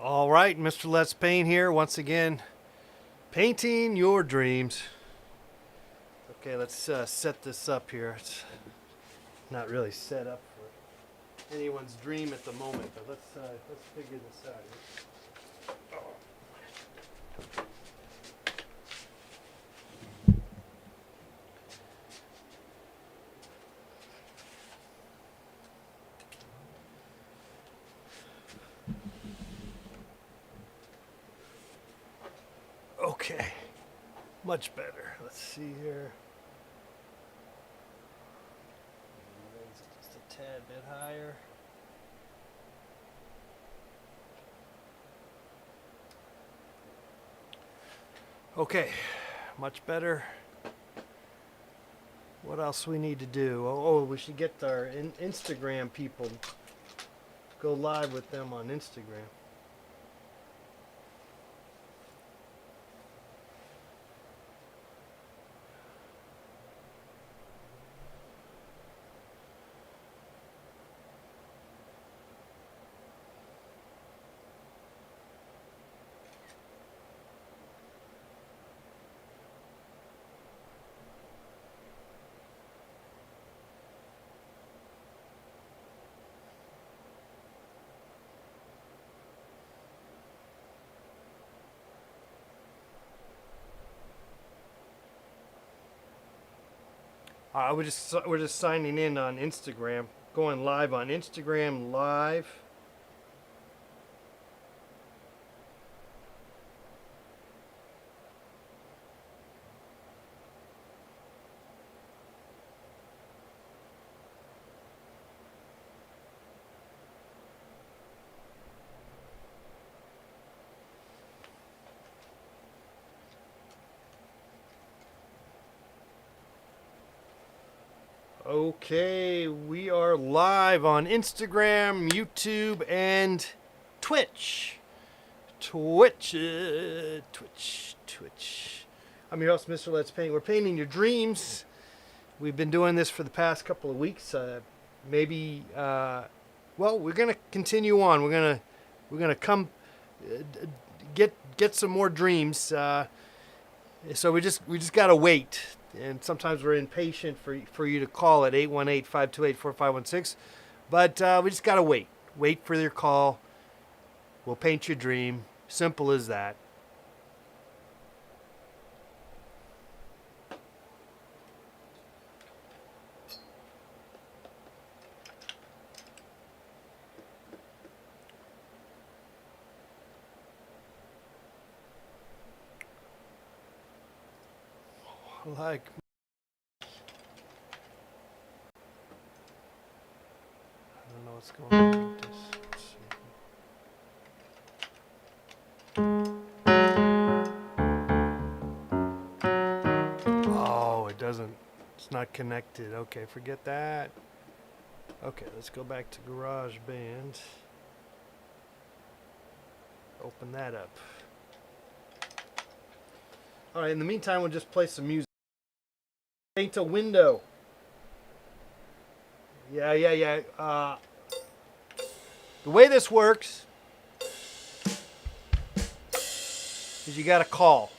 All right, Mr. Let's Paint here once again, painting your dreams. Okay, let's set this up here. It's not really set up for anyone's dream at the moment, but let's figure this out here. Okay, much better. Let's see here. Raise it just a tad bit higher. Okay, much better. What else we need to do? Oh, we should get our Instagram people. Go live with them on Instagram. We're just signing in on Instagram, going live on Instagram Live. Okay, we are live on Instagram, YouTube, and Twitch. Twitch. I'm your host, Mr. Let's Paint. We're painting your dreams. We've been doing this for the past couple of weeks. Well, we're gonna continue on. We're gonna come get some more dreams. So we just gotta wait. And sometimes we're impatient for you to call at 818-528-4516. But we just got to wait. Wait for your call. We'll paint your dream. Simple as that. Like, I don't know what's going on with this. Oh, it doesn't. It's not connected. Okay, forget that. Okay, let's go back to GarageBand. Open that up. All right, in the meantime, we'll just play some music. Paint a window. Yeah. The way this works is you got to call.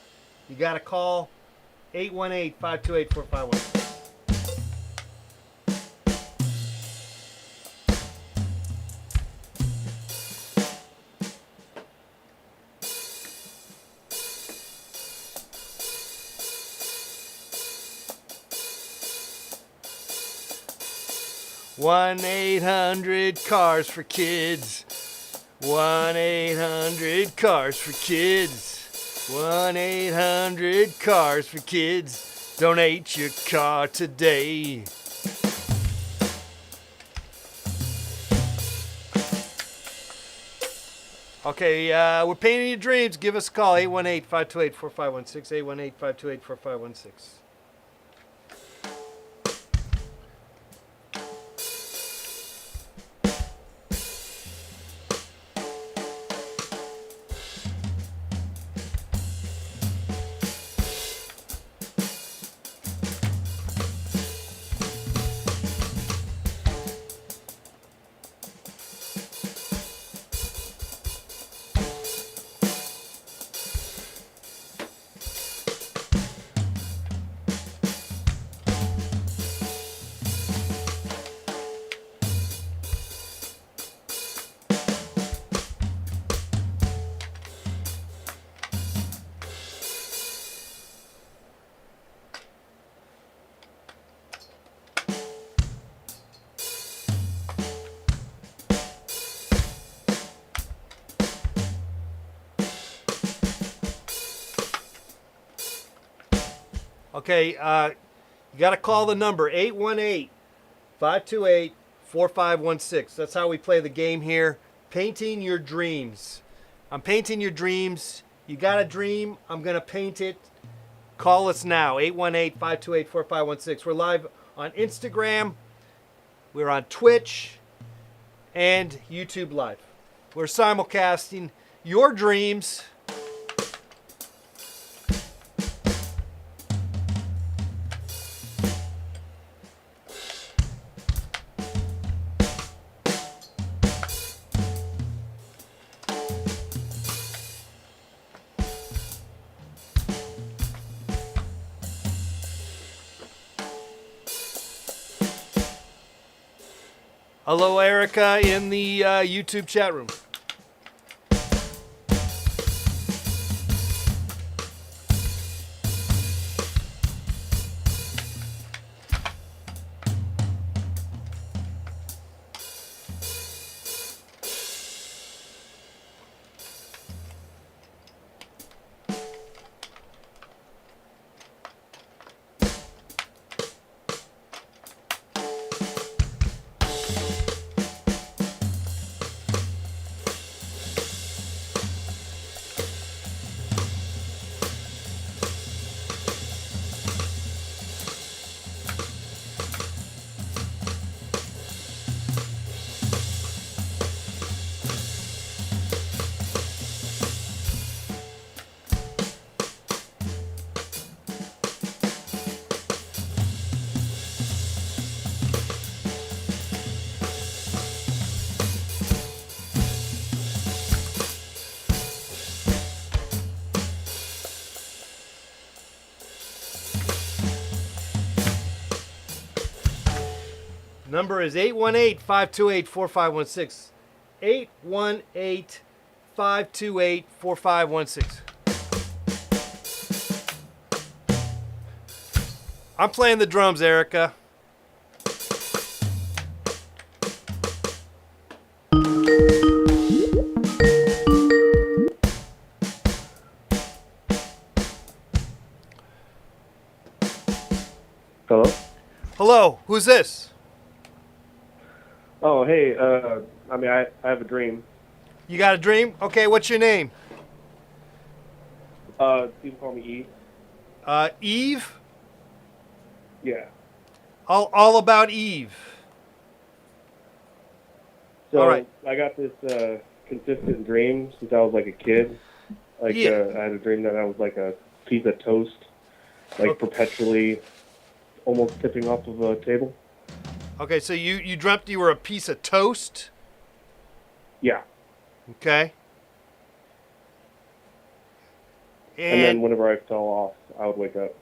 You got to call 818-528-4516. One 800 cars for kids. 1-800 cars for kids. 1-800 cars for kids. Donate your car today. Okay, we're painting your dreams. Give us a call, 818-528-4516, 818-528-4516. Okay, you got to call the number 818-528-4516. That's how we play the game here. Painting your dreams. I'm painting your dreams. You got a dream, I'm going to paint it. Call us now, 818-528-4516. We're live on Instagram. We're on Twitch and YouTube Live. We're simulcasting your dreams. Hello, Erica, in the YouTube chat room. Number is 818-528-4516. 818-528-4516. I'm playing the drums, Erica. Hello? Hello, who's this? Oh, hey, I have a dream. You got a dream? Okay, what's your name? You can call me E. Eve? Yeah. All about Eve. So, All right. I got this, consistent dream since I was like a kid. Like, Yeah. I had a dream that I was like a piece of toast, like perpetually almost tipping off of a table. Okay, so you dreamt you were a piece of toast? Yeah. Okay. And then whenever I fell off, I would wake up.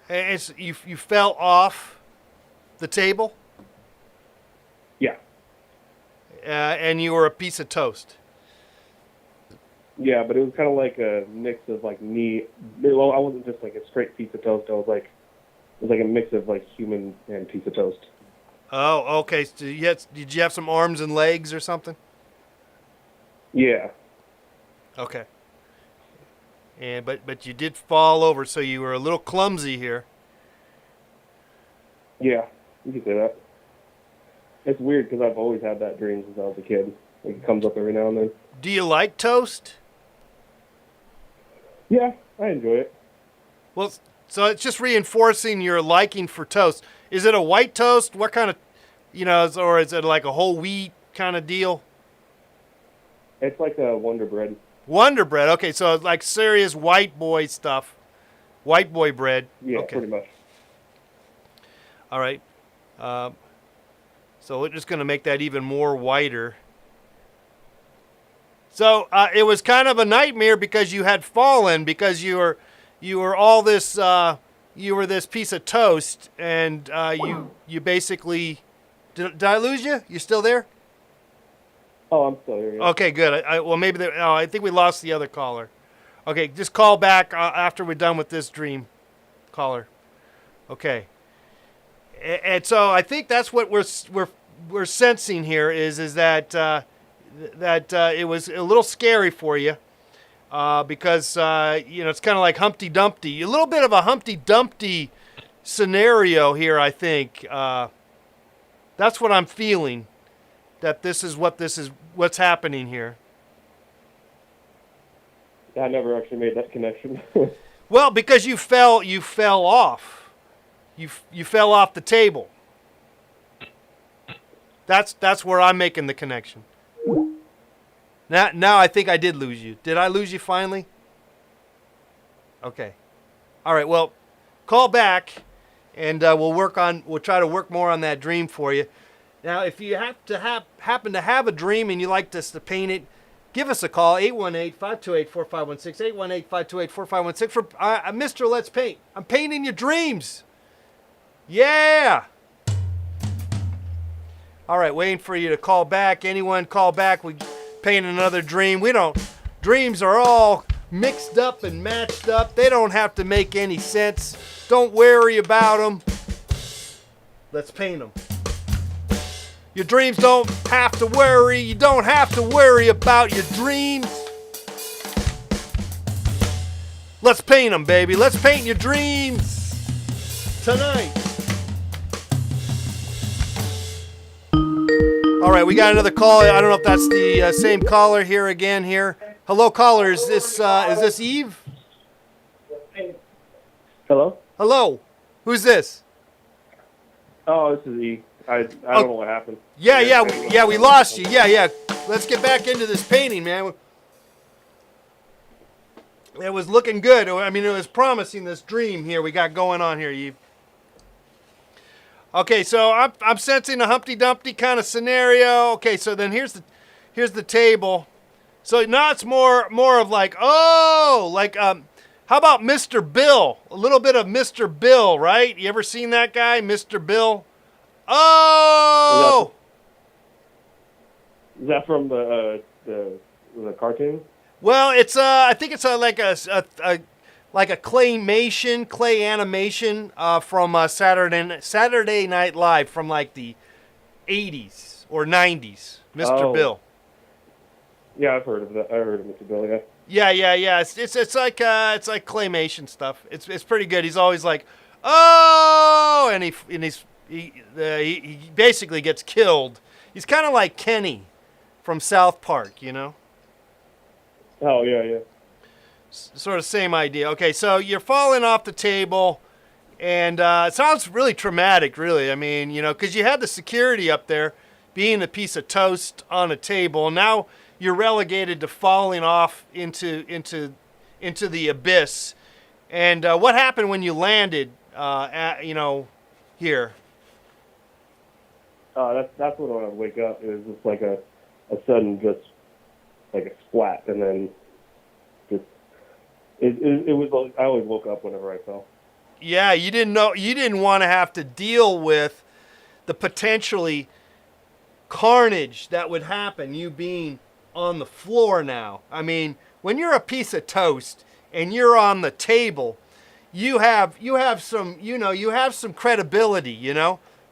And you fell off the table? Yeah. And you were a piece of toast? Yeah, but it was kind of like a mix of like well, I wasn't just like a straight piece of toast. It was like a mix of like human and piece of toast. Oh, okay. So did you have some arms and legs or something? Yeah. Okay. And but you did fall over, so you were a little clumsy here. Yeah, you can say that. It's weird because I've always had that dream since I was a kid. Like, it comes up every now and then. Do you like toast? Yeah, I enjoy it. Well, so it's just reinforcing your liking for toast. Is it a white toast? What kind of, or is it like a whole wheat kind of deal? It's like a Wonder Bread. Wonder Bread. Okay, so it's like serious white boy stuff. White boy bread. Yeah, okay. pretty much. All right. So we're just going to make that even more whiter. So it was kind of a nightmare because you had fallen, because you were all this you were this piece of toast, and you basically did I lose you? You still there? Oh, I'm still here. Yeah. Okay, good. Well, maybe I think we lost the other caller. Okay, just call back after we're done with this dream, caller. Okay. And so I think that's what we're sensing here is that that it was a little scary for you, because it's kind of like Humpty Dumpty, a little bit of a Humpty Dumpty scenario here. I think that's what I'm feeling. That this is what's happening here. I never actually made that connection. Well, because you fell off. You fell off the table. That's where I'm making the connection. Now I think I did lose you. Did I lose you finally? Okay. All right. Well, call back, and we'll try to work more on that dream for you. Now, if you happen to have a dream and you like us to paint it, give us a call, 818-528-4516, 818-528-4516 for Mr. Let's Paint. I'm painting your dreams. Yeah. All right, waiting for you to call back. Anyone call back, we paint another dream. Dreams are all mixed up and matched up. They don't have to make any sense. Don't worry about them. Let's paint them. Your dreams don't have to worry. You don't have to worry about your dreams. Let's paint them, baby. Let's paint your dreams tonight. All right, we got another call. I don't know if that's the same caller here again here. Hello, caller. Is this Eve? Hello? Hello. Who's this? Oh, this is E. I don't know what happened. Yeah, we lost you. Yeah. Let's get back into this painting, man. It was looking good. I mean, it was promising, this dream here we got going on here, Eve. Okay, so I'm sensing a Humpty Dumpty kind of scenario. Okay, so then here's the table. So now it's more of like, how about Mr. Bill? A little bit of Mr. Bill, right? You ever seen that guy, Mr. Bill? Oh! Is that from the cartoon? Well, it's I think it's like a clay animation from Saturday Night Live from like the 80s or 90s. Mr. Bill. Yeah, I've heard of that. I heard of Mr. Bill. Yeah. Yeah. It's like claymation stuff. It's pretty good. He's always like, oh, and he basically gets killed. He's kind of like Kenny from South Park, you know? Oh, yeah. Sort of same idea. Okay, so you're falling off the table, and it sounds really traumatic, really. I mean, because you had the security up there being a piece of toast on a table. Now you're relegated to falling off into the abyss. And what happened when you landed, here? That's when I wake up. It was just like a sudden, just like a splat, and then just it was. I always woke up whenever I fell. Yeah, you didn't want to have to deal with the potentially carnage that would happen, you being on the floor now. I mean, when you're a piece of toast and you're on the table, you have some credibility,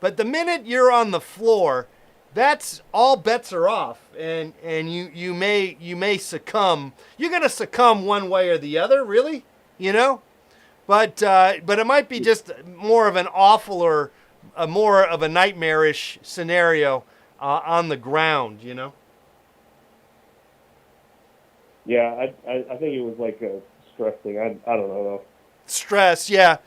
But the minute you're on the floor, that's all bets are off, and you may succumb. You're gonna succumb one way or the other, really, But it might be just more of an awful or more of a nightmarish scenario on the ground, Yeah, I think it was like a stress thing. I don't know though. Stress, yeah.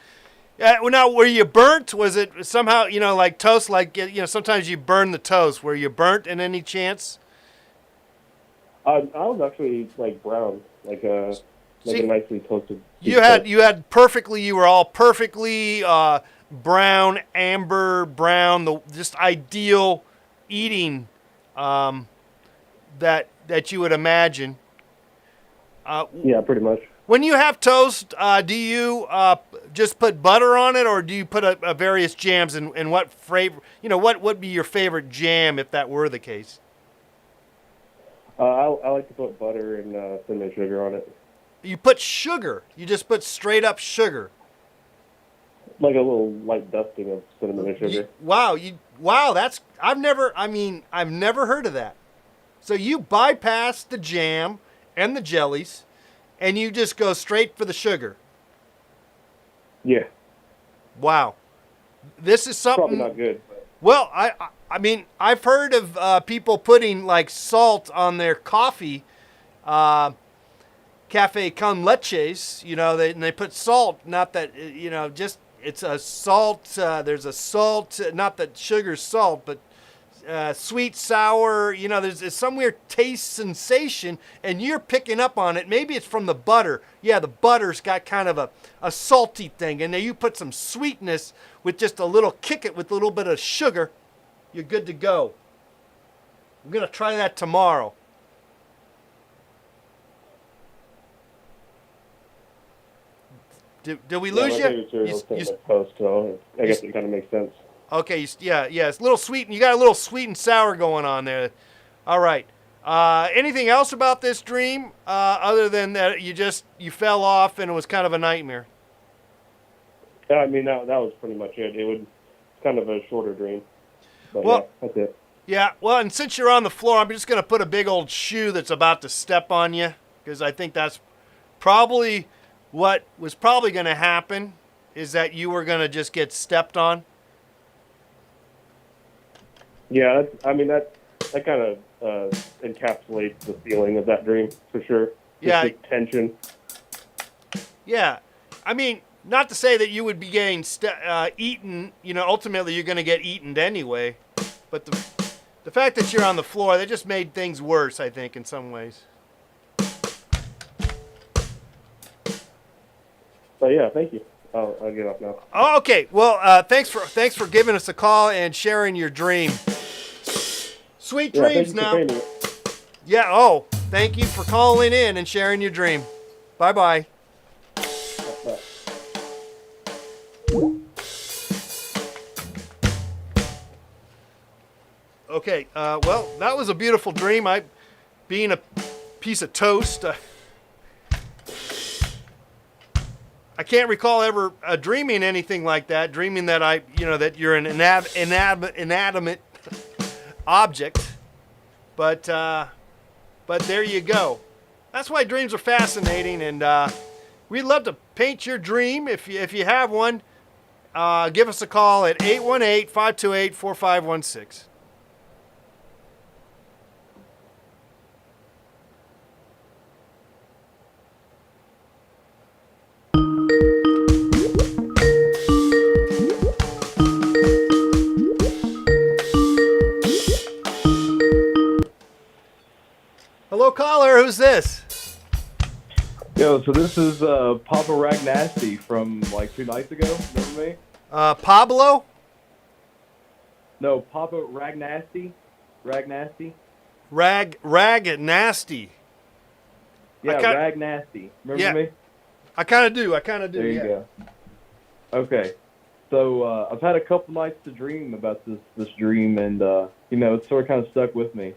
Now, were you burnt? Was it somehow, like toast, like, sometimes you burn the toast. Were you burnt in any chance? I was actually like brown, like a nicely toasted. You were all perfectly brown, amber brown, the just ideal eating that you would imagine. Yeah, pretty much. When you have toast, do you just put butter on it, or do you put a various jams? And what flavor? What would be your favorite jam if that were the case? I like to put butter and cinnamon sugar on it. You put sugar. You just put straight up sugar. Like a little light dusting of cinnamon and sugar. Wow. That's I've never heard of that. So you bypass the jam and the jellies, and you just go straight for the sugar. Yeah, Wow. This is something. probably not good. But Well, I mean, I've heard of people putting like salt on their coffee, cafe con leches. You know, and they put salt. Not that just it's a salt. There's a salt. Not that sugar's salt, but sweet, sour. You know, there's some weird taste sensation, and you're picking up on it. Maybe it's from the butter. Yeah, the butter's got kind of a salty thing, and then you put some sweetness with just a little kick it with a little bit of sugar. You're good to go. I'm gonna try that tomorrow. Did we lose my you? favorite cereal is Cinnamon Toast, so I guess it kind of makes sense. Okay, yeah, it's a little sweet. You got a little sweet and sour going on there. All right. Anything else about this dream other than that you fell off and it was kind of a nightmare? Yeah, I mean that was pretty much it. It was kind of a shorter dream, but Well- yeah, that's it. Yeah, well, and since you're on the floor, I'm just going to put a big old shoe that's about to step on you because I think that's probably what was probably going to happen is that you were going to just get stepped on. Yeah, that kind of encapsulates the feeling of that dream for sure. Just Yeah. the tension. Yeah, I mean, not to say that you would be getting eaten. You know, ultimately you're going to get eaten anyway. But the fact that you're on the floor, that just made things worse, I think, in some ways. But yeah, thank you. I'll get off now. Oh, okay. Well, thanks for giving us a call and sharing your dream. Sweet Yeah, thank dreams you now. for paying me. Yeah. Oh, thank you for calling in and sharing your dream. Bye bye. Bye. Okay. Well, that was a beautiful dream. Being a piece of toast. I can't recall ever dreaming anything like that. Dreaming that that you're an inanimate object. But there you go. That's why dreams are fascinating, and we'd love to paint your dream. If you have one, give us a call at 818-528-4516. Hello, caller. Who's this? Yo, so this is Papa Ragnasty from like 2 nights ago. Remember me? Pablo? No, Papa Ragnasty. Ragnasty. Rag Nasty. Yeah, ca- Ragnasty. Remember Yeah. me? I kind of do. There you yeah. go. Okay. So I've had a couple nights to dream about this dream, and it's sort of kind of stuck with me.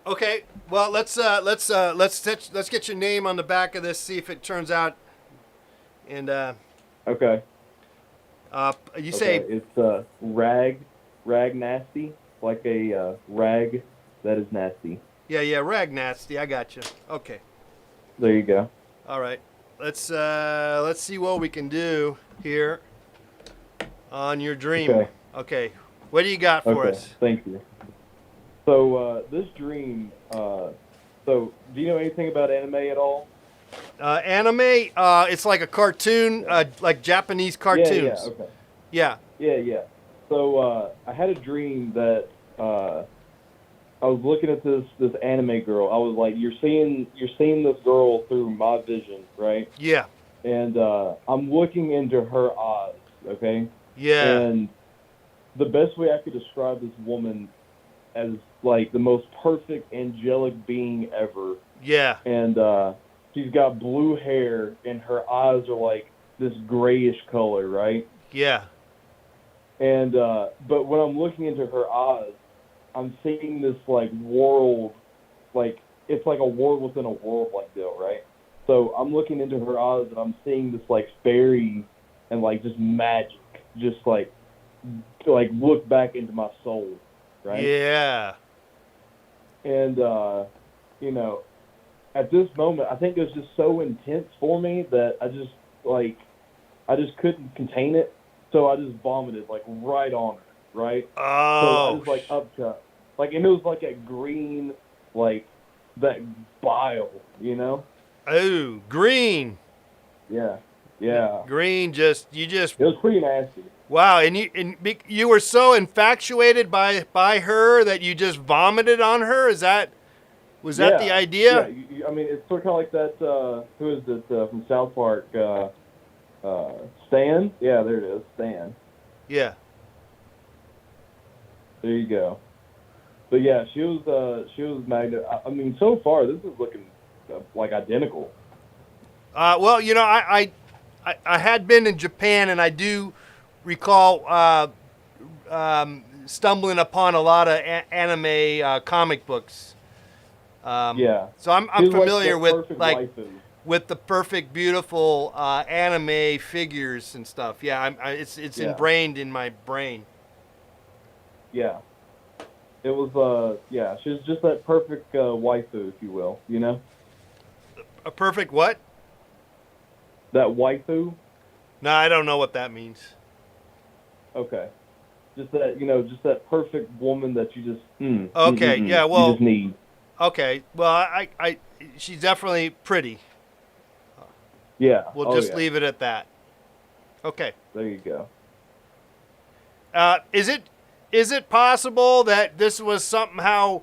Okay. Well, let's get your name on the back of this. See if it turns out. And Okay. you say Okay. It's Ragnasty, like a rag that is nasty. yeah, Rag Nasty. I got you. Okay. There you go. All right. Let's see what we can do here on your dream. Okay. Okay. What do you got for Okay. us? Thank you. So this dream. So do you know anything about anime at all? Anime. It's like a cartoon, like Japanese cartoons. Yeah. Okay. Yeah. Yeah. So I had a dream that I was looking at this anime girl. I was like, you're seeing this girl through my vision, right? Yeah. And I'm looking into her eyes, okay? Yeah. And the best way I could describe this woman as like the most perfect angelic being ever. Yeah. And she's got blue hair, and her eyes are like this grayish color, right? Yeah. And but when I'm looking into her eyes, I'm seeing this like world, like it's like a world within a world like that, right? So I'm looking into her eyes, and I'm seeing this like fairy and like just magic, just like look back into my soul, right? Yeah. And at this moment, I think it was just so intense for me that I just couldn't contain it. So I just vomited like right on her, right? So I Oh, just like upchuck, like, and it was like a green, like that bile, you know? oh, green. Yeah, yeah. Green you just It was pretty nasty. wow, and you were so infatuated by her that you just vomited on her? Was that the Yeah, yeah. idea? I mean, it's sort of like that. Who is it from South Park? Stan. Yeah, there it is, Stan. Yeah. There you go. But yeah, she was magnet. I mean, so far this is looking like identical. Well, you know, I had been in Japan, and I do recall stumbling upon a lot of anime comic books. Yeah, So I'm she's familiar like the with perfect like waifu. with the perfect, beautiful anime figures and stuff. Yeah, it's Yeah. ingrained in my brain. Yeah, it was. Yeah, she was just that perfect waifu, if you will. You know, A perfect what? that waifu. No, I don't know what that means. Okay, just that, just that perfect woman that you just Okay, yeah, well, you just need. Okay, well, she's definitely pretty. Yeah. We'll Oh, just yeah. leave it at that. Okay. There you go. Is it possible that this was somehow?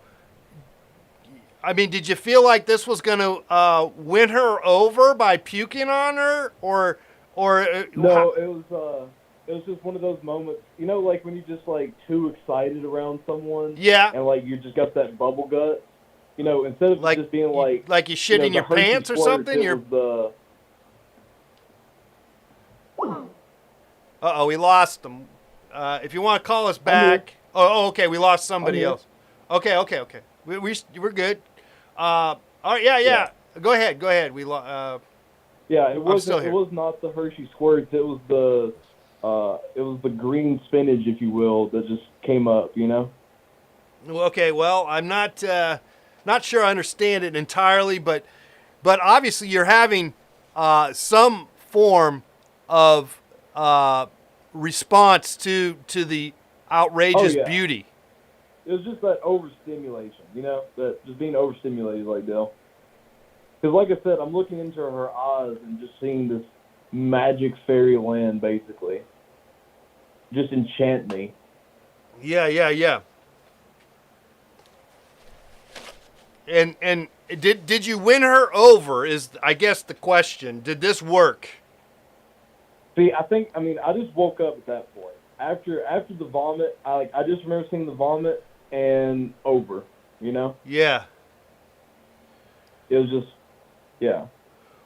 I mean, did you feel like this was going to win her over by puking on her, or No, it was just one of those moments, like when you're just like too excited around someone, Yeah. and like you just got that bubble gut, instead of like just being like you shit in the your Hershey pants or squirts, something? it You're was we lost them. If you want to call us I'm here. back. Oh, okay, we lost somebody I'm here. else. Okay. We're good. All right, yeah. Yeah. Go ahead. yeah, it I'm still wasn't. here. It was not the Hershey squirts. It was the green spinach, if you will, that just came up. Okay, well, I'm not sure I understand it entirely, but obviously you're having some form of response to the outrageous Oh, yeah. beauty. It was just that overstimulation, that just being overstimulated, like Dale. Because, like I said, I'm looking into her eyes and just seeing this magic fairyland, basically, just enchant me. Yeah. And did you win her over? Is I guess the question. Did this work? See, I just woke up at that point. After the vomit, I just remember seeing the vomit and over. Yeah. It was just, yeah.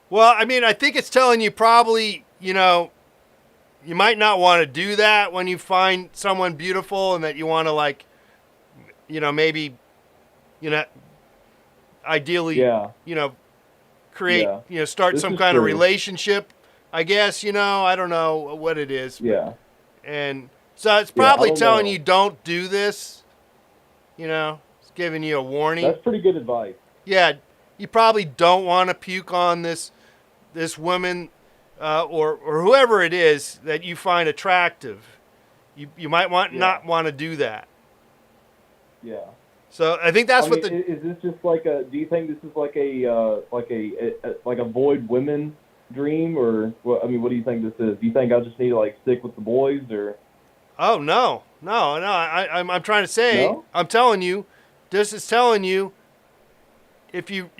Well, I mean, I think it's telling you probably, you might not want to do that when you find someone beautiful, and that you want to, like, maybe, ideally, Yeah. create, Yeah. start This some is kind of true. relationship, I guess, I don't know what it is. Yeah. And so it's Yeah, I probably don't telling know. you don't do this, it's giving you a warning. That's pretty good advice. Yeah, you probably don't want to puke on this woman or whoever it is that you find attractive. You might not want to do that. Yeah. So I think that's I what mean, is this just like a? Do you think this is like a avoid women dream, or what? I mean, what do you think this is? Do you think I just need to like stick with the boys, or? Oh no. I'm trying to say. No? I'm telling you, this is telling you if you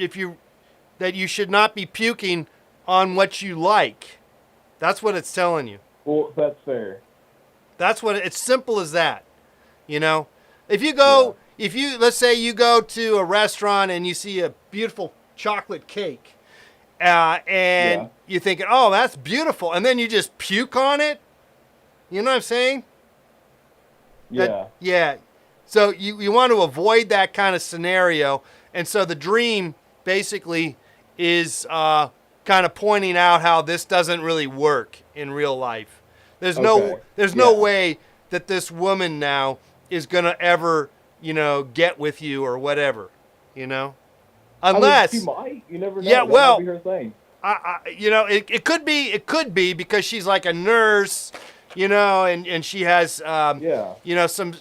that you should not be puking on what you like. That's what it's telling you. Well, that's fair. That's what it's simple as that. If you go, let's say you go to a restaurant and you see a beautiful chocolate cake, and you're thinking, oh, that's beautiful, and then you just puke on it. You know what I'm saying? Yeah. Yeah. So you want to avoid that kind of scenario, and so the dream basically is kind of pointing out how this doesn't really work in real life. There's no way that this woman now is gonna ever, get with you or whatever, Unless, she might. You never know. yeah, That well, might be her thing. it could be because she's like a nurse, and she has, Yeah. some,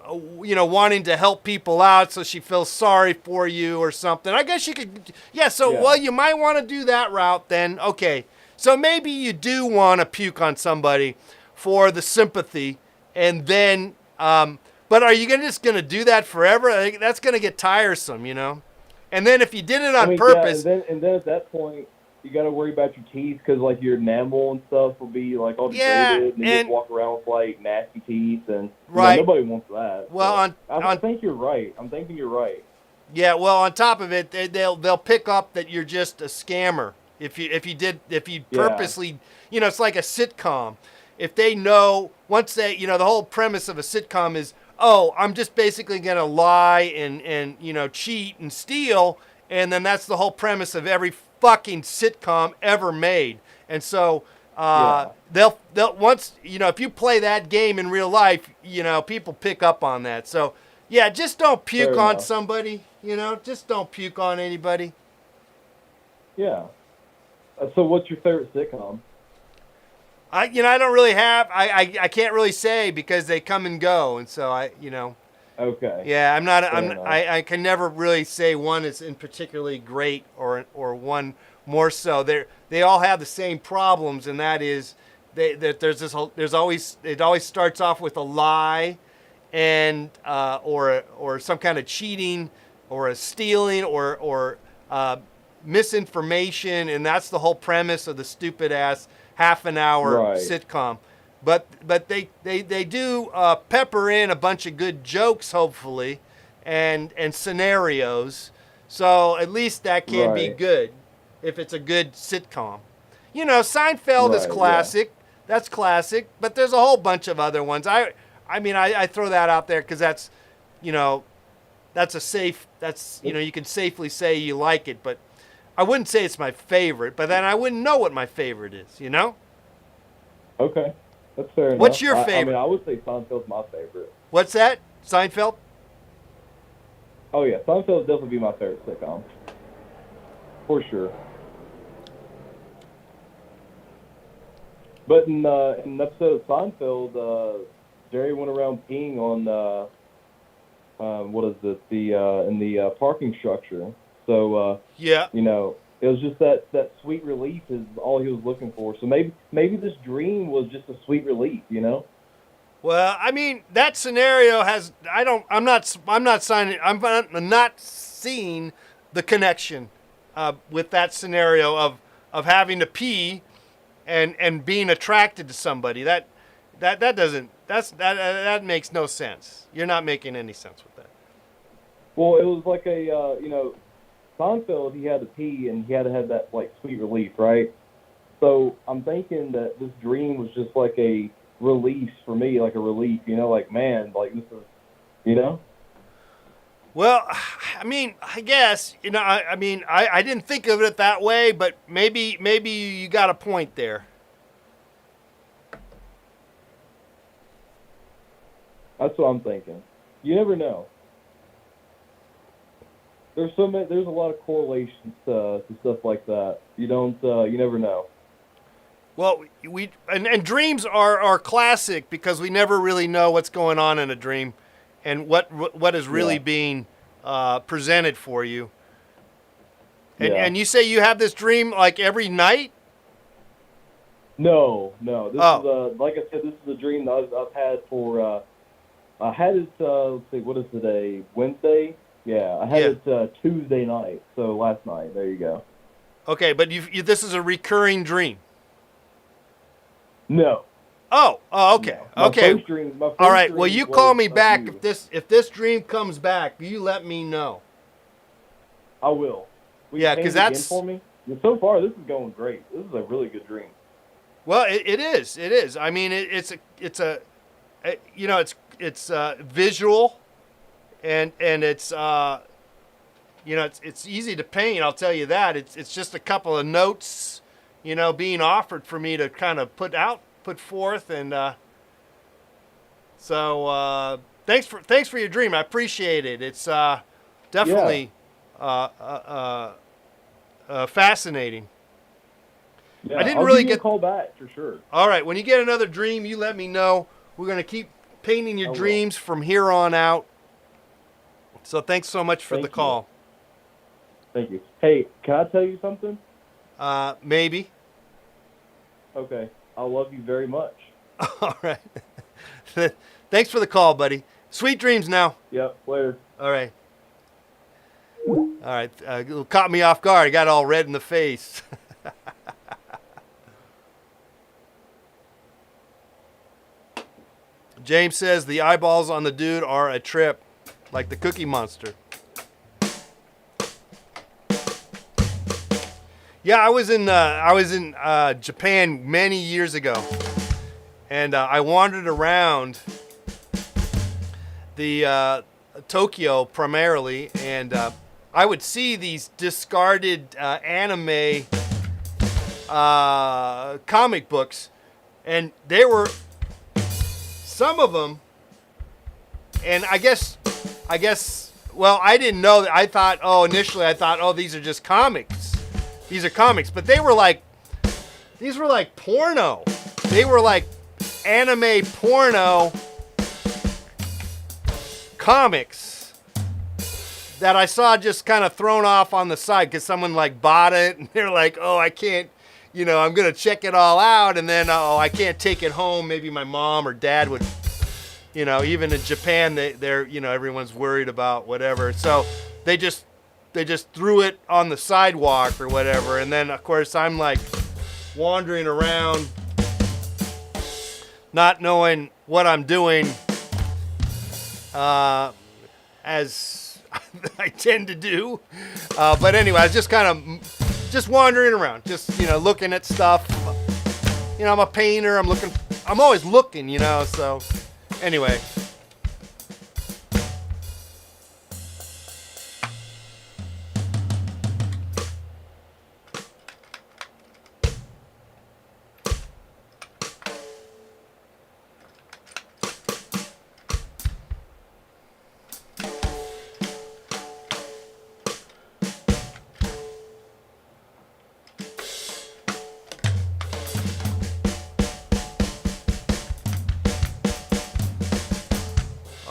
wanting to help people out, so she feels sorry for you or something. I guess you could, yeah. So, Yeah. well, you might want to do that route then. Okay, so maybe you do want to puke on somebody for the sympathy, and then, but are you just gonna do that forever? I think that's gonna get tiresome, And then if you did it on purpose, yeah, and then at that point, you got to worry about your teeth because like your enamel and stuff will be like all yeah, degraded, and you and just walk around with like nasty teeth, and right. nobody wants that. Well, so I think you're right. I'm thinking you're right. Yeah, well, on top of it, they'll pick up that you're just a scammer if you Yeah. purposely, it's like a sitcom. If they know once they, the whole premise of a sitcom is, oh, I'm just basically gonna lie and cheat and steal, and then that's the whole premise of every fucking sitcom ever made. And so they'll once if you play that game in real life, people pick up on that. So yeah, just don't puke Fair on enough. somebody. Just don't puke on anybody. Yeah. So what's your favorite sitcom? I don't really have. I can't really say because they come and go, and so Okay. Yeah, I'm not. enough. I can never really say one is in particularly great or one more so. They all have the same problems, and that is there's always it always starts off with a lie, and or some kind of cheating, or a stealing, or misinformation, and that's the whole premise of the stupid ass half an hour Right. sitcom. But they do pepper in a bunch of good jokes, hopefully, and scenarios. So at least that can be Right. good if it's a good sitcom. Seinfeld is Right, yeah. classic. That's classic. But there's a whole bunch of other ones. I throw that out there because that's, that's a safe. That's you can safely say you like it. But I wouldn't say it's my favorite. But then I wouldn't know what my favorite is. Okay. That's fair enough. What's your I favorite? mean, I would say Seinfeld's my favorite. What's that? Seinfeld? Oh yeah, Seinfeld would definitely be my favorite sitcom. For sure. But in an episode of Seinfeld, Jerry went around peeing on what is it? In the parking structure. So Yeah. it was just that sweet relief is all he was looking for. So maybe this dream was just a sweet relief. Well, I mean, that scenario has. I'm not seeing the connection with that scenario of having to pee and being attracted to somebody. That doesn't. That makes no sense. You're not making any sense with that. Well, it was like Seinfeld, he had to pee and he had to have that like sweet relief, right? So I'm thinking that this dream was just like a release for me, like a relief, like man, like this is, Well, I mean, I guess I didn't think of it that way, but maybe you got a point there. That's what I'm thinking. You never know. There's a lot of correlations to stuff like that. You never know. Well, and dreams are classic because we never really know what's going on in a dream, and what is really being presented for you. And Yeah. and you say you have this dream like every night? No. This Oh. is like I said, this is a dream that I've had for. I had it. Let's see, what is today? Wednesday. Yeah, I had it Tuesday night. So last night. There you go. Okay, but this is a recurring dream. No. Oh, okay, No. okay. My first All right. Well, dream you was call me of back you. if this dream comes back. You let me know. I will. Will you Yeah, change 'cause it again that's- for me. So far, this is going great. This is a really good dream. Well, it is. It is. I mean, it's visual, and it's it's easy to paint. I'll tell you that. It's just a couple of notes, being offered for me to kind of put forth, and so thanks for your dream. I appreciate it. It's definitely fascinating. Yeah, I didn't I'll really give you get- a call back for sure. All right, when you get another dream, you let me know. We're going to keep painting your I will. dreams from here on out. So thanks so much for Thank the you. call. Thank you. Hey, can I tell you something? Maybe. Okay. I love you very much. All right. Thanks for the call, buddy. Sweet dreams now. Yep. Later. All right. All right. It caught me off guard. I got all red in the face. James says the eyeballs on the dude are a trip, like the Cookie Monster. Yeah, I was in Japan many years ago, and I wandered around the Tokyo primarily, and I would see these discarded anime comic books, and there were some of them, and I guess, well, I didn't know that. Initially I thought, oh, these are just comics. These are comics, but these were like porno. They were like anime porno comics that I saw just kind of thrown off on the side because someone like bought it and they're like, oh, I can't, I'm going to check it all out. And then, I can't take it home. Maybe my mom or dad would, even in Japan, they're, everyone's worried about whatever. So they just threw it on the sidewalk or whatever. And then of course I'm like wandering around, not knowing what I'm doing, as I tend to do. But anyway, I was just kind of wandering around, looking at stuff. I'm a painter. I'm always looking, so anyway.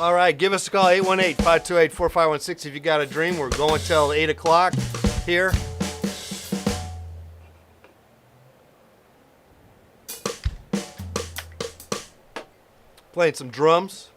All right, give us a call, 818-528-4516 if you got a dream. We're going till 8 o'clock here. Playing some drums.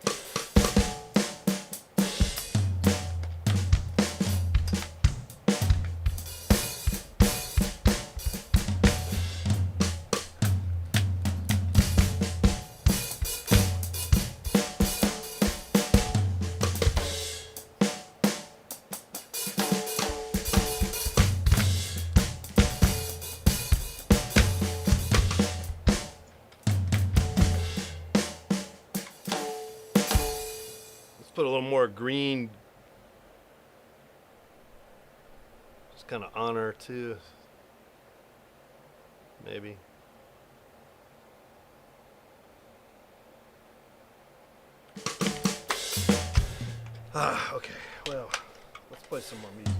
Put a little more green, just kind of on her too, maybe. Okay, well, let's play some more music.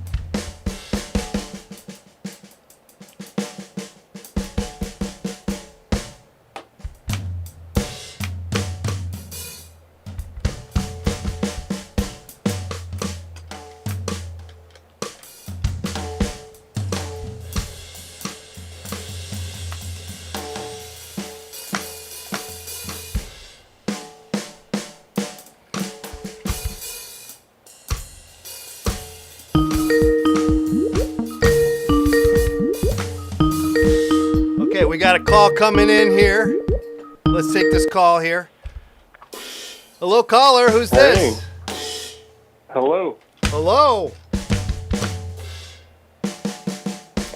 Okay, we got a call coming in here. Let's take this call here. Hello, caller. Who's this? Hello. Hello.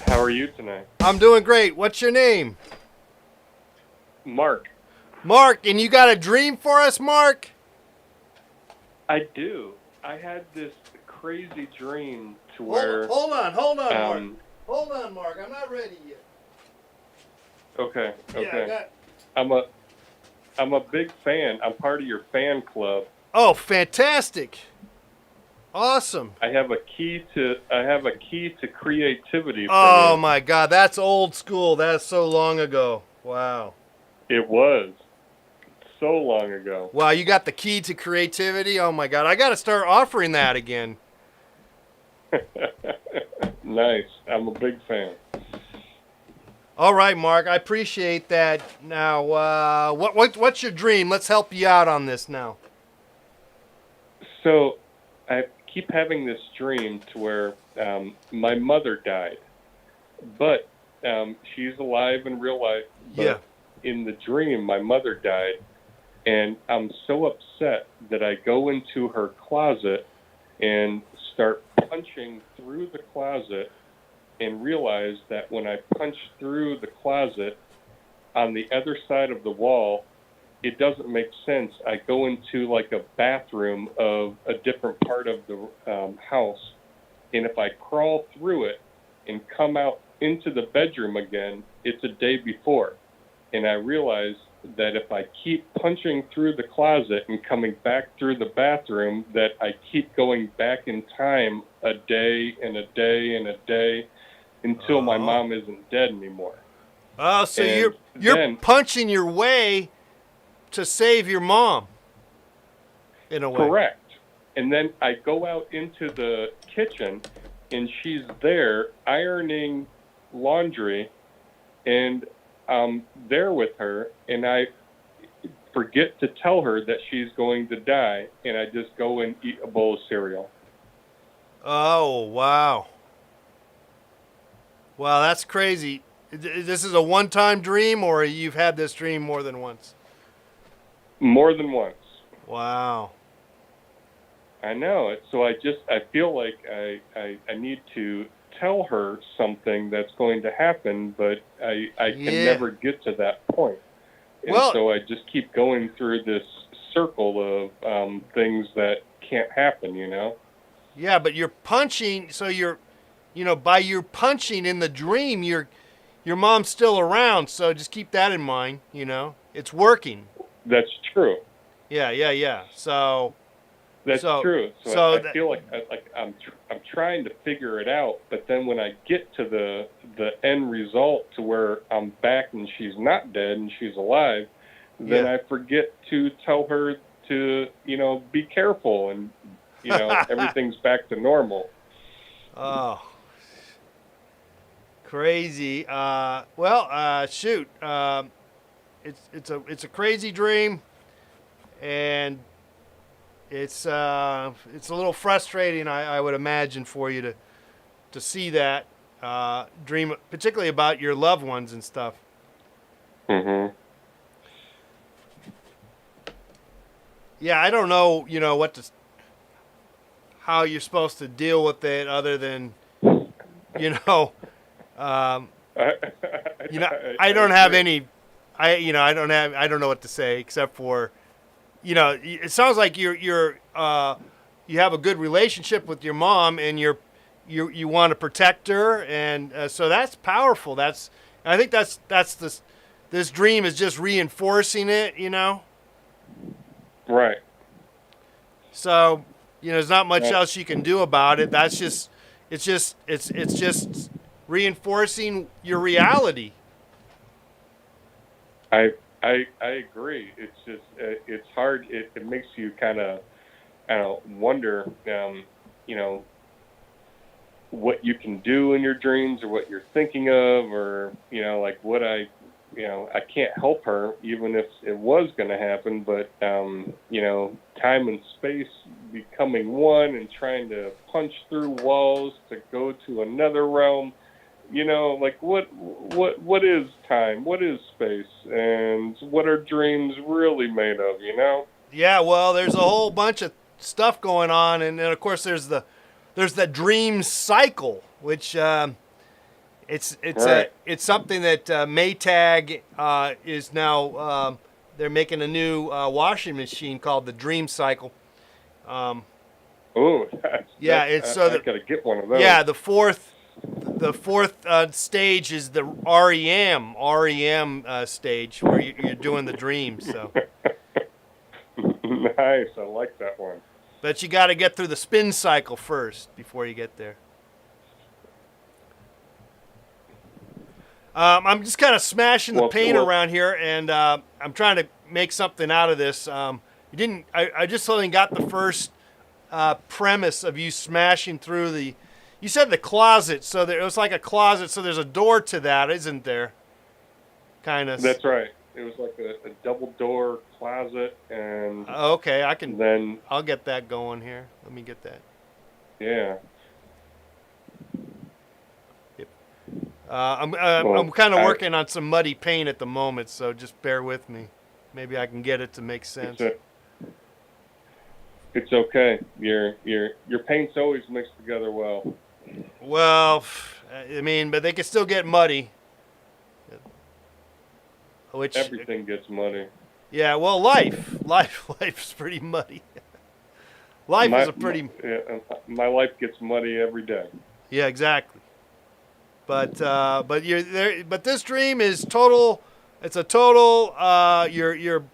How are you tonight? I'm doing great. What's your name? Mark. Mark, and you got a dream for us, Mark? I do. I had this crazy dream to where... Hold on, Mark. Hold on, Mark. I'm not ready yet. Okay. Yeah, I'm a big fan. I'm part of your fan club. Oh, fantastic. Awesome. I have a key to creativity. For Oh me. my God, that's old school. That's so long ago. Wow. It was so long ago. Wow, you got the key to creativity. Oh my God, I got to start offering that again. Nice. I'm a big fan. All right, Mark, I appreciate that. Now, what's your dream? Let's help you out on this now. So I keep having this dream to where my mother died, but she's alive in real life. But Yeah. in the dream, my mother died, and I'm so upset that I go into her closet and start punching through the closet and realize that when I punch through the closet on the other side of the wall, it doesn't make sense. I go into like a bathroom of a different part of the house, and if I crawl through it and come out into the bedroom again, it's a day before. And I realize that if I keep punching through the closet and coming back through the bathroom, that I keep going back in time a day and a day and a day until my mom isn't dead anymore. Oh, so And you're then- punching your way to save your mom, in a way. Correct. And then I go out into the kitchen, and she's there ironing laundry, and I'm there with her, and I forget to tell her that she's going to die, and I just go and eat a bowl of cereal. Oh, wow. Wow, that's crazy. This is a one-time dream, or you've had this dream more than once? More than once. Wow. I know it. So I feel like I need to tell her something that's going to happen, but I can Yeah. never get to that point. And Well- so I just keep going through this circle of things that can't happen, you know? Yeah, but you're punching, so by your punching in the dream, your mom's still around, so just keep that in mind, It's working. That's true. Yeah. So, That's So- true. So, so I that- feel like I'm trying to figure it out, but then when I get to the end result to where I'm back and she's not dead and she's alive, then Yeah. I forget to tell her to be careful and everything's back to normal. oh, crazy. Shoot. It's a crazy dream, and it's a little frustrating, I would imagine, for you to see that dream, particularly about your loved ones and stuff. Mhm. Yeah, I don't know, how you're supposed to deal with it, other than, I don't have any, I don't know what to say except for, it sounds like you have a good relationship with your mom, and you want to protect her, and so that's powerful. I think this dream is just reinforcing it, Right. So, there's not much Right. else you can do about it. It's just reinforcing your reality. I agree. It's just it's hard. It makes you kind of wonder, what you can do in your dreams, or what you're thinking of, or like what I can't help her, even if it was going to happen. But time and space becoming one, and trying to punch through walls to go to another realm. Like what is time? What is space? And what are dreams really made of? Yeah, well, there's a whole bunch of stuff going on, and then of course there's the dream cycle, which it's Right. it's something that Maytag is now they're making a new washing machine called the Dream Cycle. Oh, Yeah, it's so I that- gotta get one of those. Yeah, the fourth stage is the REM stage, where you're doing the dreams. So Nice. I like that one. But you got to get through the spin cycle first before you get there. I'm just kind of smashing the paint around here, and I'm trying to make something out of this. I just only got the first premise of you smashing through the. You said the closet, so it was like a closet. So there's a door to that, isn't there? Kind of. That's right. It was like a double door closet, and okay, then I'll get that going here. Let me get that. Yeah. I'm kind of working on some muddy paint at the moment, so just bear with me. Maybe I can get it to make sense. It's okay. Your paints always mix together well. Well, I mean, but they can still get muddy. Which everything gets muddy. Yeah, well, life's pretty muddy. Life is a pretty. My life gets muddy every day. Yeah, exactly. But you're there. But this dream is total. It's a total. You're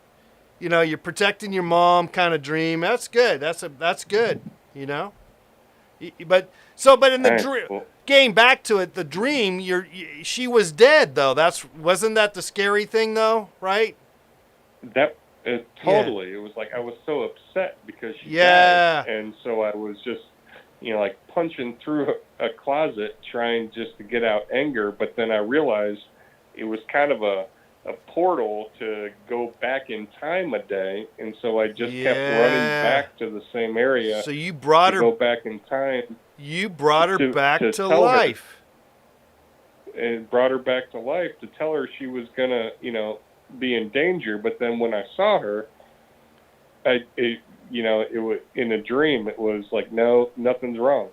protecting your mom kind of dream. That's good. That's good. You know. But in the dream, getting back to it, the dream, she was dead though. Wasn't that the scary thing though, right? That totally. Yeah. It was like I was so upset because she died, and so I was just, like punching through a closet trying just to get out anger. But then I realized it was kind of a portal to go back in time a day, and so I just kept running back to the same area. So you brought her go back in time. You brought her back to life. And brought her back to life to tell her she was gonna, be in danger. But then when I saw her, it was in a dream. It was like, no, nothing's wrong.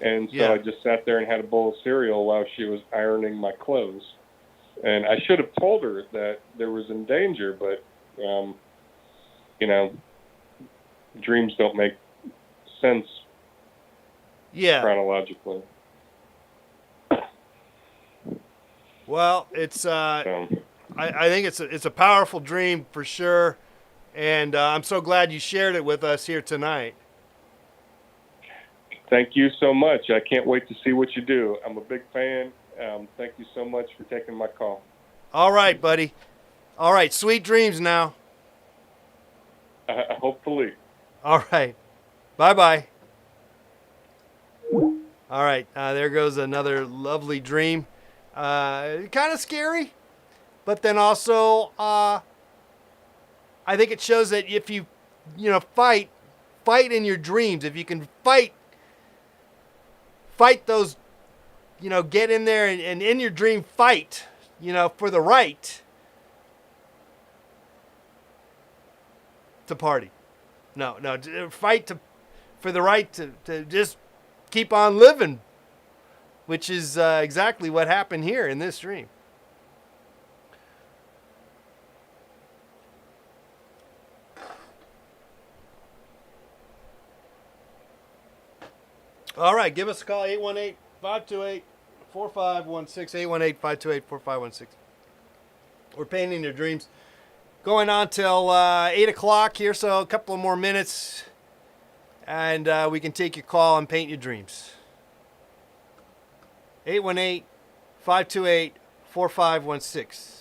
And so I just sat there and had a bowl of cereal while she was ironing my clothes. And I should have told her that there was in danger, but, dreams don't make sense chronologically. Well, it's I think it's a powerful dream for sure, and I'm so glad you shared it with us here tonight. Thank you so much. I can't wait to see what you do. I'm a big fan. Thank you so much for taking my call. All right, buddy. All right, sweet dreams now. Hopefully. All right. Bye-bye. All right, there goes another lovely dream. Kind of scary, but then also I think it shows that if you fight in your dreams, if you can fight those, get in there and in your dream fight, for the right to party. No, fight for the right to just keep on living, which is exactly what happened here in this dream. All right, give us a call, 818-528-4516, 818-528-4516. We're painting your dreams. Going on till 8 o'clock here, so a couple of more minutes, and we can take your call and paint your dreams. 818-528-4516.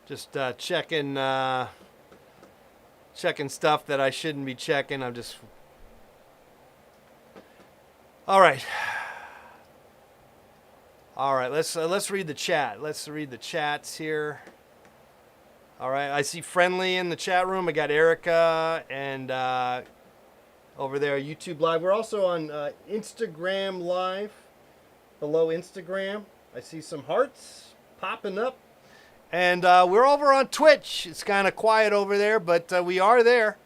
Just checking stuff that I shouldn't be checking. I'm just... All right, let's read the chat. Let's read the chats here. All right, I see Friendly in the chat room. I got Erica and over there, YouTube Live. We're also on Instagram Live, below Instagram. I see some hearts popping up. And we're over on Twitch. It's kind of quiet over there, but we are there.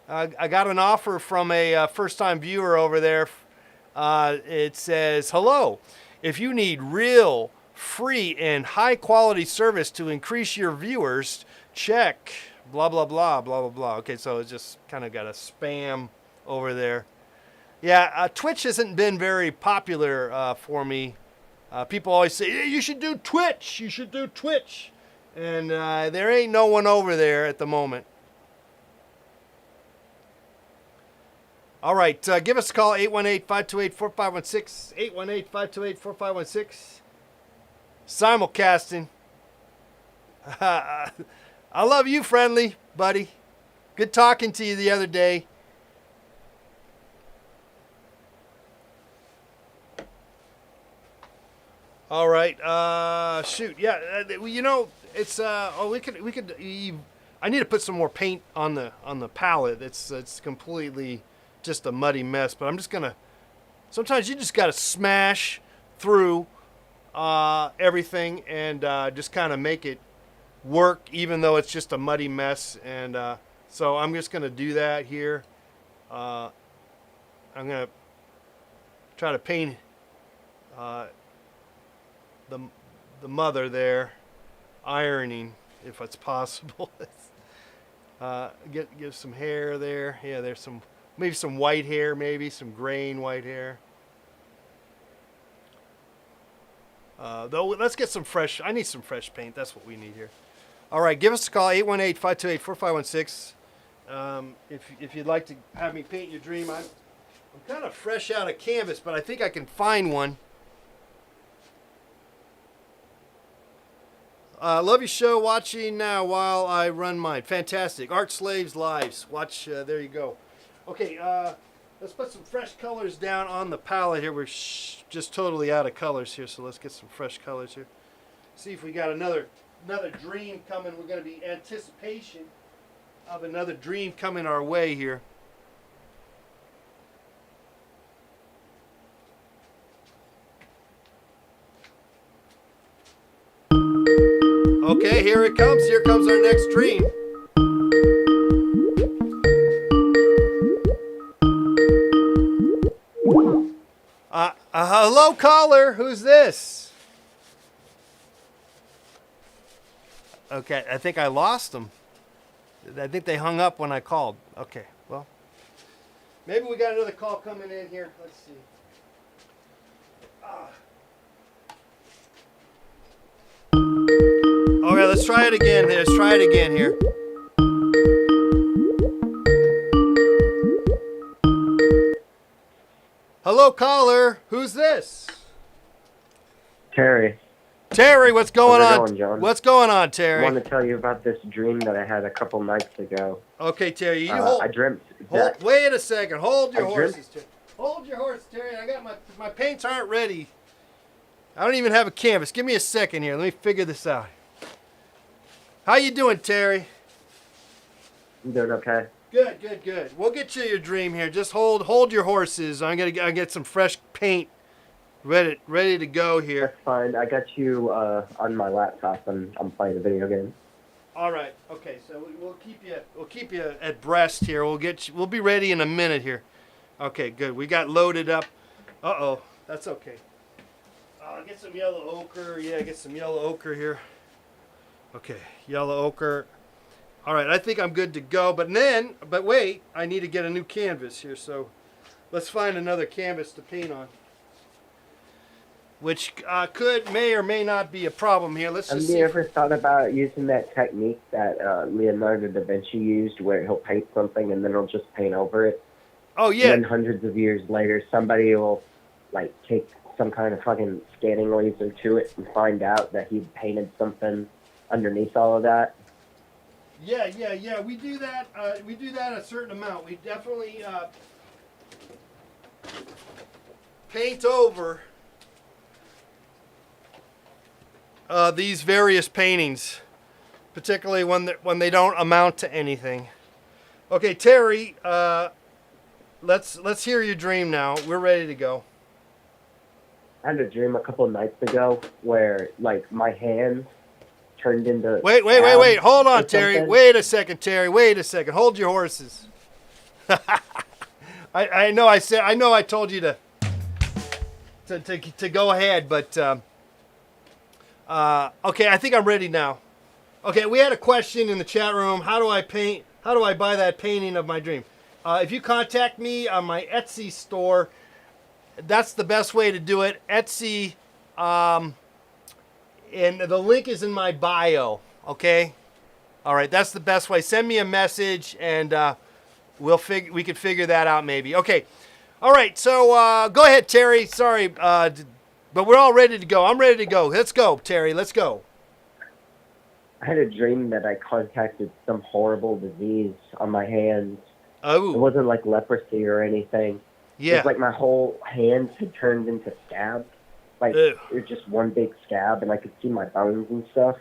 I got an offer from a first-time viewer over there. It says, hello, if you need real free and high quality service to increase your viewers. Check. Blah, blah, blah, blah, blah, blah. Okay, so it's just kind of got a spam over there. Yeah, Twitch hasn't been very popular for me. People always say, hey, you should do Twitch. You should do Twitch. And there ain't no one over there at the moment. All right, give us a call, 818-528-4516, 818-528-4516. Simulcasting. I love you, friendly buddy. Good talking to you the other day. All right, shoot, yeah, you know, it's we could. I need to put some more paint on the palette. It's completely just a muddy mess. But I'm just gonna. Sometimes you just gotta smash through everything and just kind of make it work, even though it's just a muddy mess. And so I'm just gonna do that here. I'm gonna try to paint the mother there, ironing if it's possible. Give some hair there. Yeah, there's some, maybe some white hair, maybe some graying white hair. Though let's get some fresh. I need some fresh paint. That's what we need here. All right, give us a call, 818-528-4516. If you'd like to have me paint your dream, I'm kind of fresh out of canvas, but I think I can find one. Love your show. Watching now while I run mine. Fantastic. Art Slaves Lives. Watch. There you go. Okay. Let's put some fresh colors down on the palette here. We're just totally out of colors here, so let's get some fresh colors here. See if we got another dream coming. We're going to be anticipation of another dream coming our way here. Okay, here it comes. Here comes our next dream. Hello, caller. Who's this? Okay, I think I lost them. I think they hung up when I called. Okay, well, maybe we got another call coming in here. Let's see. Okay, let's try it again. Let's try it again here. Hello, caller. Who's this? Terry. Terry, what's going How's it on? going, John? What's going on, Terry? I want to tell you about this dream that I had a couple nights ago. Okay, Terry, you hold. I dreamt that Wait a second. Hold your I dreamt- horses, Terry. Hold your horse, Terry. I got my paints aren't ready. I don't even have a canvas. Give me a second here. Let me figure this out. How you doing, Terry? I'm doing okay. Good, good, good. We'll get you your dream here. Just hold your horses. I get some fresh paint ready to go here. That's fine. I got you on my laptop and I'm playing a video game. All right. Okay. So we'll keep you at breast here. We'll be ready in a minute here. Okay. Good. We got loaded up. Uh-oh. That's okay. Get some yellow ochre. Yeah, get some yellow ochre here. Okay. Yellow ochre. All right. I think I'm good to go. But wait. I need to get a new canvas here. So let's find another canvas to paint on. Which may or may not be a problem here. Let's Have just you see. ever thought about using that technique that Leonardo da Vinci used where he'll paint something and then he'll just paint over it? Oh, And yeah. then hundreds of years later, somebody will take some kind of fucking scanning laser to it and find out that he painted something underneath all of that. Yeah. We do that. We do that a certain amount. We definitely paint over these various paintings, particularly when they don't amount to anything. Okay, Terry. Let's hear your dream now. We're ready to go. I had a dream a couple of nights ago where my hands turned into Wait. abs Hold on, or Terry. something. Wait a second, Terry. Wait a second. Hold your horses. I know. I know. I told you to go ahead, but Okay, I think I'm ready now. Okay, we had a question in the chat room. How do I paint? How do I buy that painting of my dream? If you contact me on my Etsy store, that's the best way to do it. Etsy, and the link is in my bio. Okay. All right, that's the best way. Send me a message, and we could figure that out maybe. Okay. All right. So go ahead, Terry. Sorry, but we're all ready to go. I'm ready to go. Let's go, Terry. Let's go. I had a dream that I contacted some horrible disease on my hands. It Oh, wasn't like leprosy or anything. It yeah. was like my whole hands had turned into scabs. Like, Ew. it was just one big scab, and I could see my bones and stuff.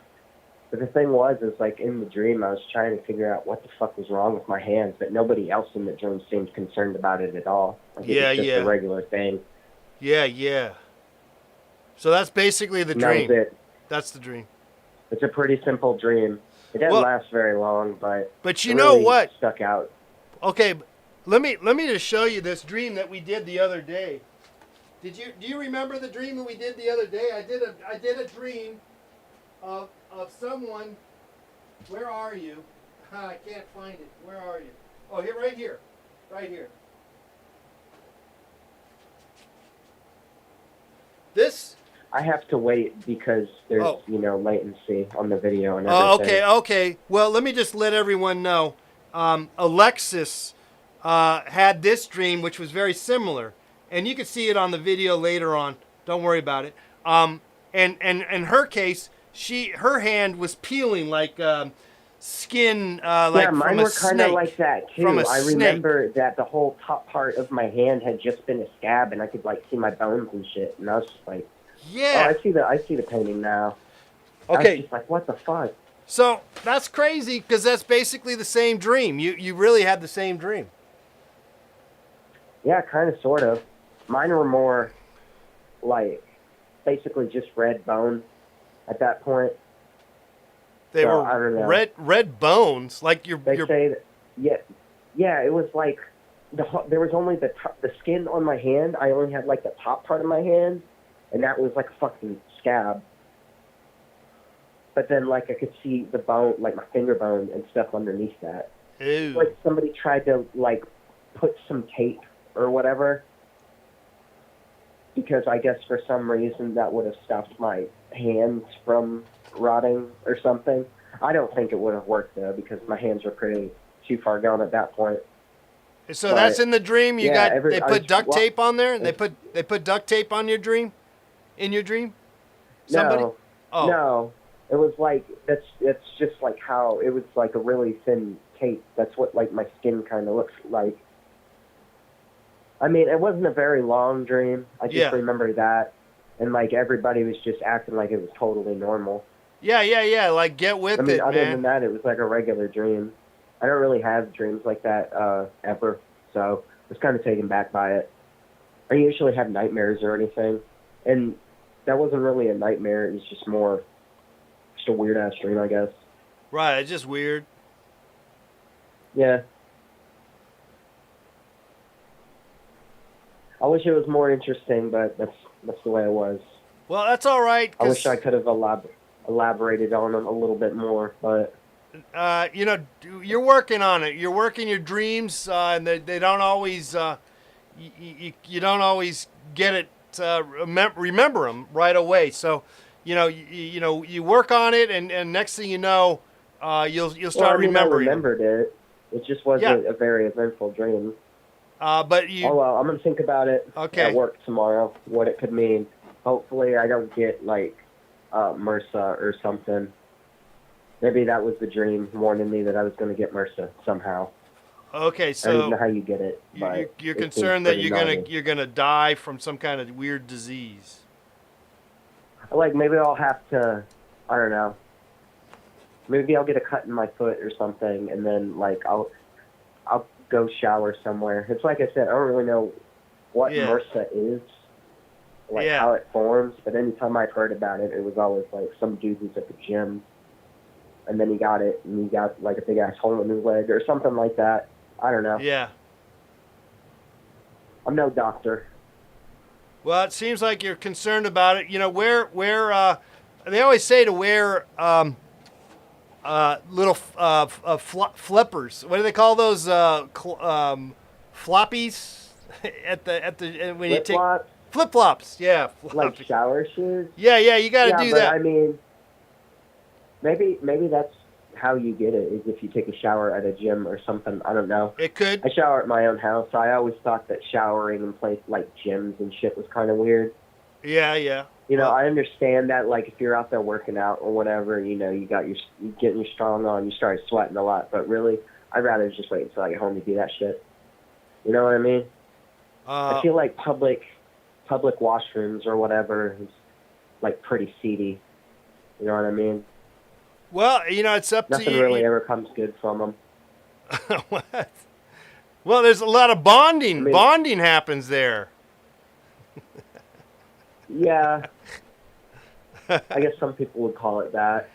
But the thing was, is like in the dream, I was trying to figure out what the fuck was wrong with my hands, but nobody else in the dream seemed concerned about it at all. Like, it Yeah, was just yeah. a regular thing. Yeah. So that's basically the And that was dream. it. That's the dream. It's a pretty simple dream. It didn't Well- last very long, but But you it know really what? stuck out. Okay, let me just show you this dream that we did the other day. Do you remember the dream that we did the other day? I did a dream of someone. Where are you? I can't find it. Where are you? Oh, here, right here, right here. This. I have to wait because there's, Oh. latency on the video and everything. Okay. Well, let me just let everyone know. Alexis had this dream, which was very similar, and you can see it on the video later on. Don't worry about it. And in her case, her hand was peeling like skin, like yeah, mine from a were kind of snake. like that too. From a I snake. remember that the whole top part of my hand had just been a scab, and I could like see my bones and shit. And I was just like, Yeah. oh, I see the painting now. I was Okay. just like, what the fuck? So that's crazy because that's basically the same dream. You really had the same dream. Yeah, kind of, sort of. Mine were more like basically just red bone at that point. They So, I don't know. were red bones, like your They say that, yeah, it was like there was only the skin on my hand. I only had like the top part of my hand, and that was like a fucking scab. But then like I could see the bone, like my finger bone and stuff underneath that. Ew. Like somebody tried to like put some tape or whatever, because I guess for some reason that would have stopped my hands from rotting or something. I don't think it would have worked though, because my hands were pretty too far gone at that point. So that's in the dream. You yeah, got they put duct well, tape on there. They put duct tape on your dream, in your dream. Somebody. No, Oh. no, it was like it's just like how it was like a really thin tape. That's what like my skin kind of looks like. I mean, it wasn't a very long dream. I just Yeah. remember that, and like everybody was just acting like it was totally normal. Yeah. Like get with I mean, it, other man. than that, it was like a regular dream. I don't really have dreams like that ever, so I was kind of taken back by it. I usually have nightmares or anything, and that wasn't really a nightmare. It was just a weird ass dream, I guess. Right. It's just weird. Yeah. I wish it was more interesting, but that's the way it was. Well, that's all right. I wish I could have elaborated on it a little bit more, but You're working on it. You're working your dreams, and they don't always. You don't always get it. Remember them right away. So, you work on it, and next thing you know, you'll start remembering. I remembered it. It just wasn't a very eventful dream. But you. Oh well, I'm gonna think about it Okay. at work tomorrow. What it could mean. Hopefully, I don't get like MRSA or something. Maybe that was the dream warning me that I was going to get MRSA somehow. Okay, I don't even know so how you get it. But you're it seems concerned that pretty you're gnarly. gonna die from some kind of weird disease. Like maybe I'll have to. I don't know. Maybe I'll get a cut in my foot or something, and then like I'll go shower somewhere. It's like I said, I don't really know what Yeah. MRSA is, like Yeah. how it forms. But anytime I've heard about it, it was always like some dude who's at the gym, and then he got it, and he got like a big ass hole in his leg or something like that. I don't know. Yeah. I'm no doctor. Well, it seems like you're concerned about it. Where they always say to wear little flippers. What do they call those? Floppies at the when you take Flip-flops, flip flops. Yeah, like shower shoes. yeah. You got to Yeah, do but that. I mean, maybe that's how you get it, is if you take a shower at a gym or something. I don't know. It could. I shower at my own house, so I always thought that showering in place like gyms and shit was kind of weird. Yeah. You know, Well- I understand that, like, if you're out there working out or whatever, you know, you getting your strong on, you start sweating a lot. But really, I'd rather just wait until I get home to do that shit. You know what I mean? I feel like public washrooms or whatever is, like, pretty seedy. You know what I mean? Well, it's up to Nothing you. really ever comes good from them. What? Well, there's a lot of bonding. I mean- Bonding happens there. Yeah. I guess some people would call it that.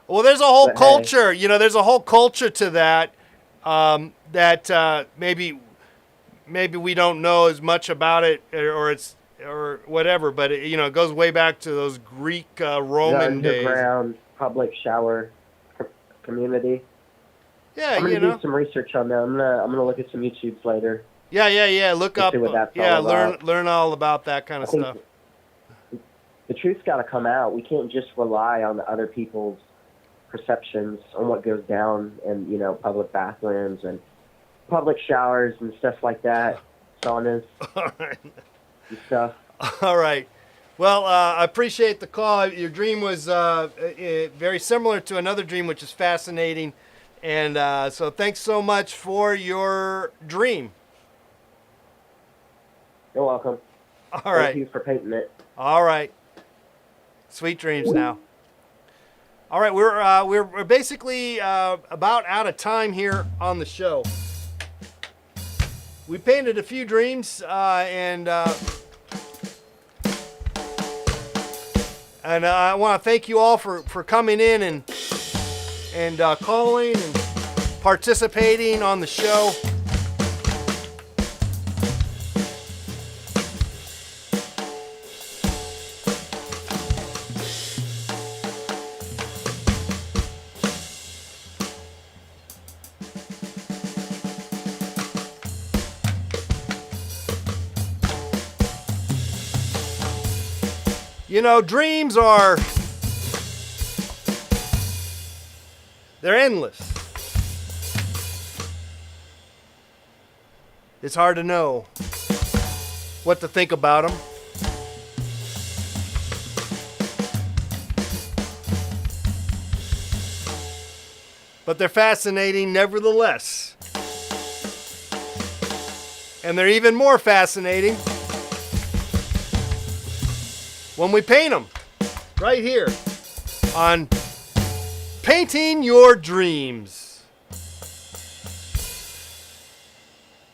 Well, there's a whole But hey. culture. There's a whole culture to that. That maybe we don't know as much about it, or whatever. But it goes way back to those Greek Roman The days. underground public shower community. Yeah, I'm gonna do some research on that. I'm gonna look at some YouTubes later. Yeah. Look Let's up. see what that's Yeah, all about. learn all about that kind of I think stuff. the truth's got to come out. We can't just rely on the other people's perceptions on what goes down in public bathrooms and public showers and stuff like that, saunas All right. and stuff. All right. Well, I appreciate the call. Your dream was very similar to another dream, which is fascinating. And so thanks so much for your dream. You're welcome. All right. Thank you for painting it. All right. Sweet dreams now. All right, we're basically about out of time here on the show. We painted a few dreams, and I want to thank you all for coming in and calling and participating on the show. Dreams they're endless. It's hard to know what to think about them. But they're fascinating nevertheless. And they're even more fascinating when we paint them right here on Painting Your Dreams.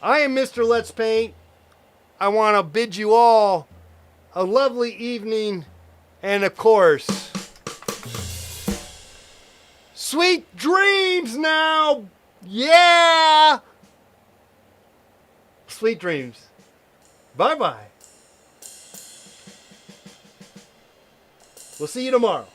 I am Mr. Let's Paint. I want to bid you all a lovely evening and, of course, sweet dreams now. Yeah. Sweet dreams. Bye-bye. We'll see you tomorrow.